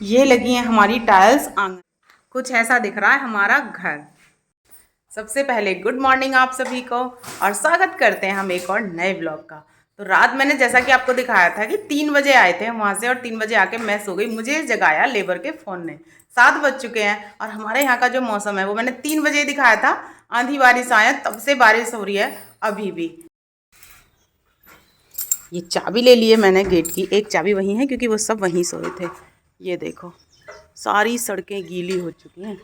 ये लगी है हमारी टाइल्स आंगन। कुछ ऐसा दिख रहा है हमारा घर। सबसे पहले गुड मॉर्निंग आप सभी को और स्वागत करते हैं हम एक और नए ब्लॉग का। तो रात मैंने जैसा कि आपको दिखाया था कि 3 बजे आए थे वहाँ से और 3 बजे आके मैं सो गई। मुझे जगाया लेबर के फ़ोन ने। 7 बज चुके हैं और हमारे यहाँ का जो मौसम है वो मैंने 3 बजे दिखाया था। आंधी बारिश आया, तब से बारिश हो रही है अभी भी। ये चाबी ले लिए मैंने गेट की, एक चाबी वहीं है क्योंकि वो सब वहीं सोए थे। ये देखो सारी सड़कें गीली हो चुकी हैं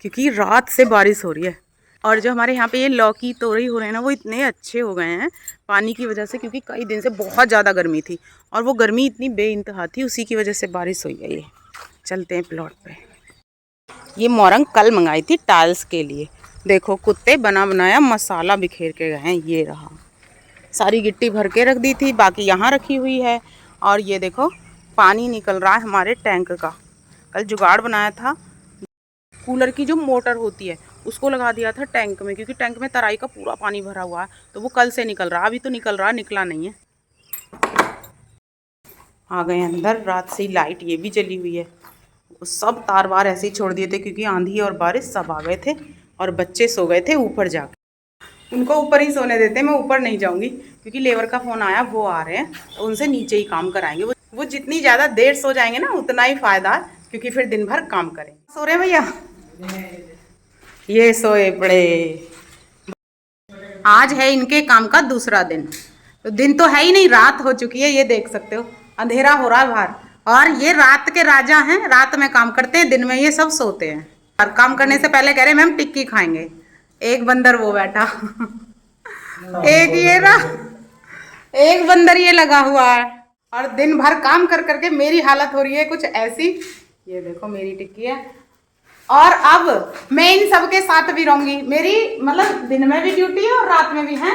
क्योंकि रात से बारिश हो रही है। और जो हमारे यहाँ पे ये लौकी तोरई हो रहे हैं ना, वो इतने अच्छे हो गए हैं पानी की वजह से, क्योंकि कई दिन से बहुत ज़्यादा गर्मी थी और वो गर्मी इतनी बेइंतहा थी, उसी की वजह से बारिश हुई है। ये चलते हैं प्लॉट पे। ये मोरंग कल मंगाई थी टाइल्स के लिए। देखो कुत्ते बना बनाया मसाला बिखेर के गए हैं। ये रहा, सारी गिट्टी भर के रख दी थी, बाकी यहाँ रखी हुई है। और ये देखो पानी निकल रहा है हमारे टैंक का। कल जुगाड़ बनाया था, कूलर की जो मोटर होती है उसको लगा दिया था टैंक में, क्योंकि टैंक में तराई का पूरा पानी भरा हुआ है, तो वो कल से निकल रहा। अभी तो निकल रहा, निकला नहीं है। आ गए अंदर। रात से ही लाइट ये भी जली हुई है। वो सब तार वार ऐसे ही छोड़ दिए थे क्योंकि आंधी और बारिश सब आ गए थे और बच्चे सो गए थे ऊपर जाके। उनको ऊपर ही सोने देते, मैं ऊपर नहीं जाऊंगी क्योंकि लेबर का फ़ोन आया, वो आ रहे हैं तो उनसे नीचे ही काम कराएंगे। वो जितनी ज़्यादा देर सो जाएंगे ना उतना ही फ़ायदा, क्योंकि फिर दिन भर काम करेंगे। सो रहे भैया, ये सोए पड़े। आज है इनके काम का दूसरा दिन। तो दिन तो है ही नहीं, रात हो चुकी है, ये देख सकते हो अंधेरा हो रहा है बाहर। और ये रात के राजा हैं, रात में काम करते हैं, दिन में ये सब सोते हैं। और काम करने से पहले कह रहे मैम टिक्की खाएंगे। एक बंदर वो बैठा एक ये रहा, एक बंदर ये लगा हुआ है। और दिन भर काम कर करके मेरी हालत हो रही है कुछ ऐसी। ये देखो मेरी टिक्की है। और अब मैं इन सब के साथ भी रहूंगी। मेरी मतलब दिन में भी ड्यूटी है और रात में भी है।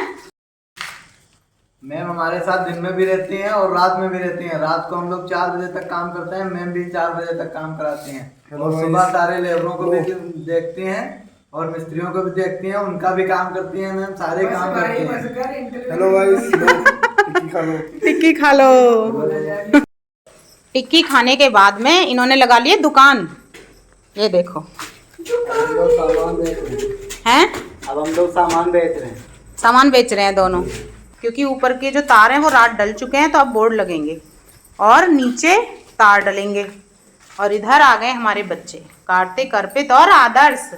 मैम हमारे साथ दिन में भी रहती हैं और रात में भी रहती हैं। रात को हम लोग 4 बजे तक काम करते हैं, मैम भी 4 बजे तक काम कराती हैं। और सुबह सारे लेबरों को भी देखती हैं और मिस्त्रियों को भी देखती हैं, उनका भी काम करती हैं मैम, सारे काम करती हैं। हेलो गाइस, टिक्की खा लो। टिक्की खा लो। टिक्की खाने के बाद में इन्होंने लगा लिए दुकान। ये देखो सामान बेच रहे हैं, अब हम लोग सामान बेच रहे हैं। सामान बेच रहे हैं दोनों, क्योंकि ऊपर के जो तार हैं वो रात डल चुके हैं, तो अब बोर्ड लगेंगे और नीचे तार डलेंगे। और इधर आ गए हमारे बच्चे काटते करपित और आदर्श।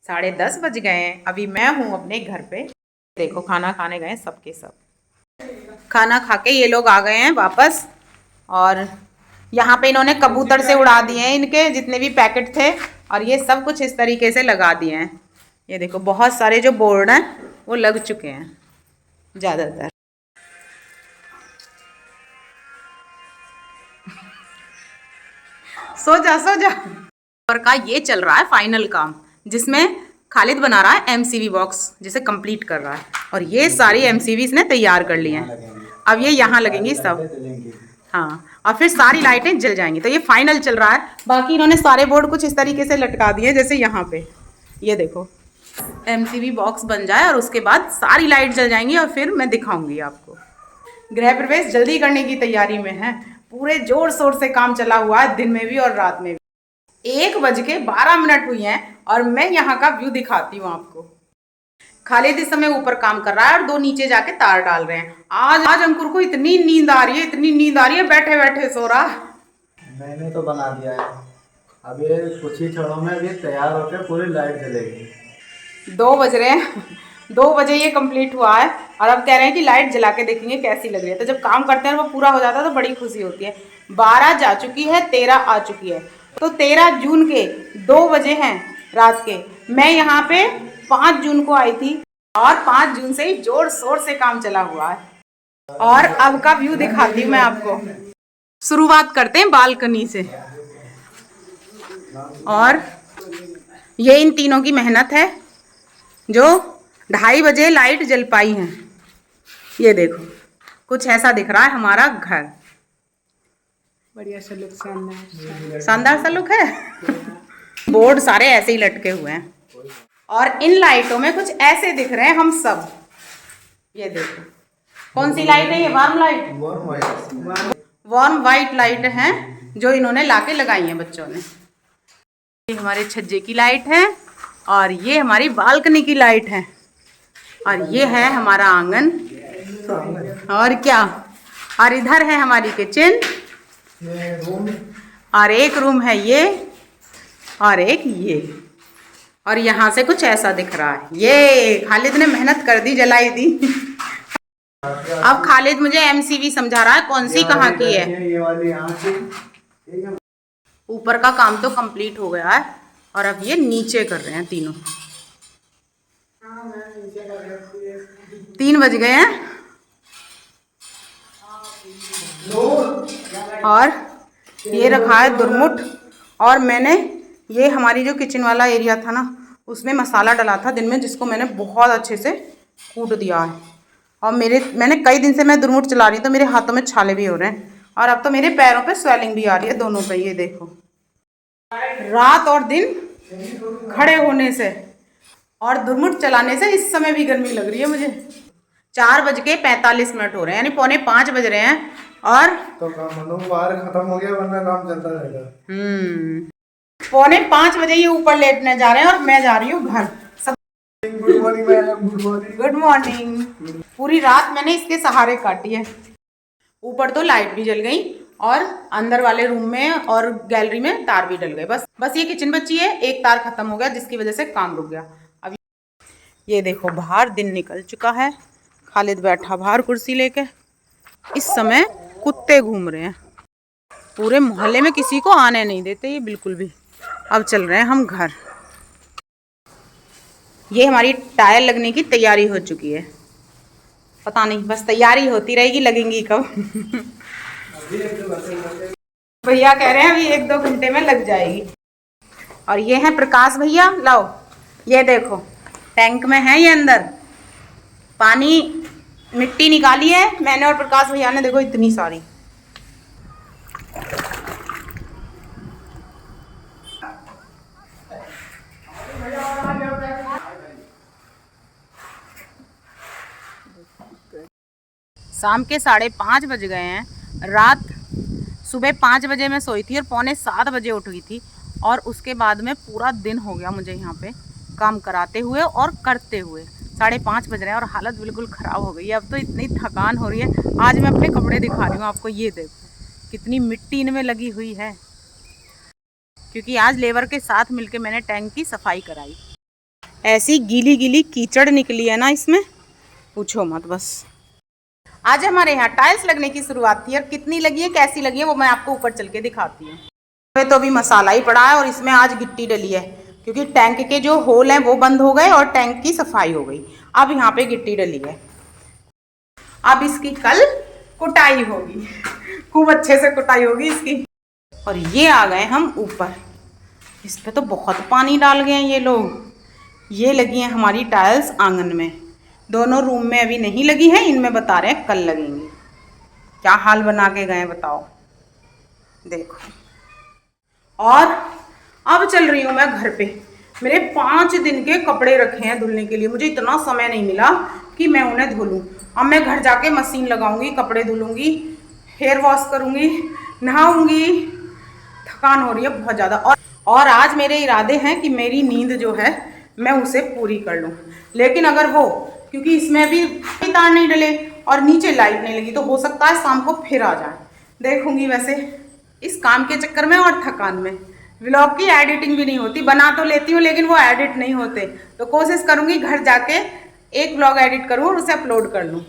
10:30 बज गए हैं, अभी मैं हूँ अपने घर पे। देखो खाना खाने गए सबके सब। खाना खा के ये लोग आ गए हैं वापस। और यहाँ पे इन्होंने कबूतर से उड़ा दिए हैं इनके जितने भी पैकेट थे, और ये सब कुछ इस तरीके से लगा दिए हैं। ये देखो बहुत सारे जो बोर्ड हैं वो लग चुके हैं ज़्यादातर। सो जा सो जा। और का ये चल रहा है फाइनल काम, जिसमें खालिद बना रहा है एमसीवी बॉक्स, जिसे कंप्लीट कर रहा है। और ये सारी एमसीवी इसने तैयार कर ली हैं। अब ये यहाँ लगेंगी सब, हाँ, और फिर सारी लाइटें जल जाएंगी। तो ये फाइनल चल रहा है। बाकी इन्होंने सारे बोर्ड कुछ इस तरीके से लटका दिए, जैसे यहाँ पे ये देखो एमसीवी बॉक्स बन जाए और उसके बाद सारी लाइट जल जाएंगी और फिर मैं दिखाऊंगी आपको। गृह प्रवेश जल्दी करने की तैयारी में है, पूरे जोर शोर से काम चला हुआ है, दिन में भी और रात में भी। 1:12 हुई हैं और मैं यहाँ का व्यू दिखाती हूँ आपको। खालिद इस समय ऊपर काम कर रहा है और 2 नीचे जाके तार डाल रहे हैं। आज अंकुर को इतनी नींद आ रही है, इतनी नींद आ रही है, बैठे बैठे सो रहा है। मैंने तो बना दिया है, अब ये कुछ ही क्षणों में भी तैयार होकर पूरी लाइट जलेगी। 2 बज रहे हैं, 2 बजे ये कंप्लीट हुआ है और अब कह रहे हैं कि लाइट जला के देखेंगे कैसी लग रही है। तो जब काम करते हैं और वो पूरा हो जाता है तो बड़ी खुशी होती है। 12 जा चुकी है, 13 आ चुकी है, तो 13 जून के 2 बजे हैं रात के। मैं यहाँ पे 5 जून को आई थी और 5 जून से ही जोर शोर से काम चला हुआ है। और अब का व्यू दिखाती हूँ मैं आपको। शुरुआत करते हैं बालकनी से। और ये इन तीनों की मेहनत है जो 2:30 बजे लाइट जल पाई हैं। ये देखो कुछ ऐसा दिख रहा है हमारा घर। बढ़िया सा लुक, शानदार सा लुक है। बोर्ड सारे ऐसे ही लटके हुए हैं और इन लाइटों में कुछ ऐसे दिख रहे हैं हम सब। ये देखो कौन सी लाइट है ये? Warm light, warm white light है जो इन्होंने लाके लगाई है बच्चों ने। ये हमारे छज्जे की लाइट है और ये हमारी बालकनी की लाइट है और ये है हमारा आंगन और क्या। और इधर है हमारी किचन और एक रूम है ये और एक ये और यहाँ से कुछ ऐसा दिख रहा है। ये खालिद ने मेहनत कर दी, जलाई दी। अब खालिद मुझे एमसीवी समझा रहा है कौन सी कहाँ की है। ये वाली यहाँ से। ऊपर का काम तो कंप्लीट हो गया है और अब ये नीचे कर रहे हैं तीनों। 3 बज गए हैं और ये रखा है दुरमुट। और मैंने ये हमारी जो किचन वाला एरिया था ना उसमें मसाला डला था दिन में, जिसको मैंने बहुत अच्छे से कूट दिया है। और मैंने कई दिन से मैं दुरमुट चला रही हूँ तो मेरे हाथों में छाले भी हो रहे हैं और अब तो मेरे पैरों पे स्वेलिंग भी आ रही है दोनों पे। ये देखो, रात और दिन खड़े होने से और दुरमुट चलाने से इस समय भी गर्मी लग रही है मुझे। 4:45 हो रहे हैं, यानी 4:45 बज रहे हैं और तो काम मतलब बाहर खत्म हो गया, वरना काम चलता रहेगा। 4:45 बजे ये ऊपर लेटने जा रहे हैं और मैं जा रही हूँ घर। सब good morning ma'am. Good morning. Good morning. पूरी रात मैंने इसके सहारे काटी है। ऊपर तो लाइट भी जल गई और अंदर वाले रूम में और गैलरी में तार भी डल गए। बस ये किचन बची है, एक तार खत्म हो गया जिसकी वजह से काम रुक गया। अब ये देखो बाहर दिन निकल चुका है, खालिद बैठा बाहर कुर्सी लेके। इस समय कुत्ते घूम रहे हैं, पूरे मोहल्ले में किसी को आने नहीं देते ये बिल्कुल भी। अब चल रहे हैं हम घर। ये हमारी टायर लगने की तैयारी हो चुकी है, पता नहीं बस तैयारी होती रहेगी, लगेंगी कब। भैया कह रहे हैं अभी 1-2 घंटे में लग जाएगी। और ये है प्रकाश भैया, लाओ ये देखो टैंक में है ये अंदर पानी, मिट्टी निकाली है मैंने और प्रकाश भैया ने, देखो इतनी सारी। शाम के 5:30 बज गए हैं। रात सुबह 5 बजे मैं सोई थी और 6:45 बजे उठ गई थी और उसके बाद में पूरा दिन हो गया मुझे यहाँ पे काम कराते हुए और करते हुए। 5:30 बज रहे हैं और हालत बिल्कुल ख़राब हो गई है। अब तो इतनी थकान हो रही है। आज मैं अपने कपड़े दिखा रही हूँ आपको, ये देखो कितनी मिट्टी इनमें लगी हुई है, क्योंकि आज लेबर के साथ मिलके मैंने टैंक की सफाई कराई। ऐसी गीली गीली कीचड़ निकली है ना इसमें, पूछो मत। बस आज हमारे यहाँ टाइल्स लगने की शुरुआत थी और कितनी लगी है कैसी लगी है वो मैं आपको ऊपर चल के दिखाती हूँ। तो अभी मसाला ही पड़ा है और इसमें आज गिट्टी डली है, क्योंकि टैंक के जो होल हैं वो बंद हो गए और टैंक की सफाई हो गई। अब यहाँ पे गिट्टी डली है, अब इसकी कल कुटाई होगी, खूब अच्छे से कुटाई होगी इसकी। और ये आ गए हम ऊपर, इस पे तो बहुत पानी डाल गए हैं ये लोग। ये लगी हैं हमारी टाइल्स आंगन में, दोनों रूम में अभी नहीं लगी है, इनमें बता रहे हैं कल लगेंगी। क्या हाल बना के गए बताओ, देखो। और अब चल रही हूँ मैं घर पे। मेरे 5 दिन के कपड़े रखे हैं धुलने के लिए, मुझे इतना समय नहीं मिला कि मैं उन्हें धुलूँ। अब मैं घर जाके मशीन लगाऊंगी, कपड़े धुलूंगी, हेयर वॉश करूँगी, नहाऊंगी। थकान हो रही है बहुत ज़्यादा। और आज मेरे इरादे हैं कि मेरी नींद जो है मैं उसे पूरी कर लूँ। लेकिन अगर वो, क्योंकि इसमें भी तार नहीं डले और नीचे लाइट नहीं लगी, तो हो सकता है शाम को फिर आ जाए, देखूंगी। वैसे इस काम के चक्कर में और थकान में व्लॉग की एडिटिंग भी नहीं होती, बना तो लेती हूँ लेकिन वो एडिट नहीं होते। तो कोशिश करूँगी घर जाके एक व्लॉग एडिट करूँ और उसे अपलोड कर लूँ।